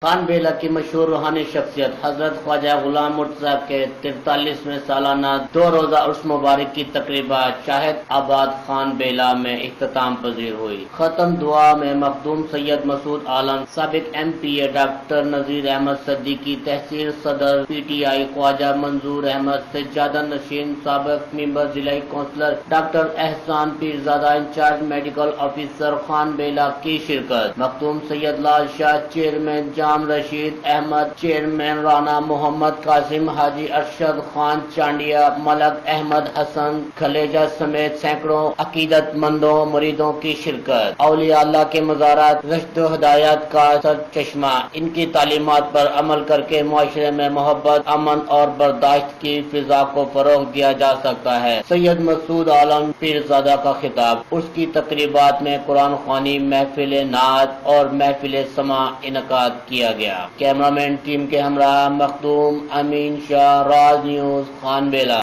خان بیلہ کی مشہور روحانی شخصیت حضرت خواجہ غلام مرتضیٰ کے 43ویں سالانہ 2 روزہ عرس مبارک کی تقریبات شاہد آباد خان بیلہ میں اختتام پذیر ہوئی۔ ختم دعا میں مخدوم سید مسعود عالم، سابق MPA ڈاکٹر نذیر احمد صدیقی، تحصیل صدر PTI خواجہ منظور احمد، سجادہ نشین، سابق ممبر ضلعی councillor doctor Ahsan Pirzada, in charge medical officer Khan Bela کی شرکت۔ مخدوم سید لال شاہ، چیئرمین جام رشید احمد، چیئرمین رانا محمد قاسم، حاجی ارشد خان چانڈیا، ملک احمد حسن کھلیجہ سمیت سینکڑوں عقیدت مندوں مریدوں کی شرکت۔ اولیاء اللہ کے مزارات رشد و ہدایت کا سرچشمہ، ان کی تعلیمات پر عمل کر کے معاشرے میں محبت، امن اور برداشت کی فضا کو فروغ دیا جا سکتا ہے۔ سید مسعود عالم پیرزادہ کا خطاب۔ اس کی تقریبات میں قرآن خوانی، محفل نعت اور محفل سماع انعقاد کیا گیا۔ کیمرامین ٹیم کے ہمراہ مخدوم امین شاہ، راز نیوز، خان بیلہ۔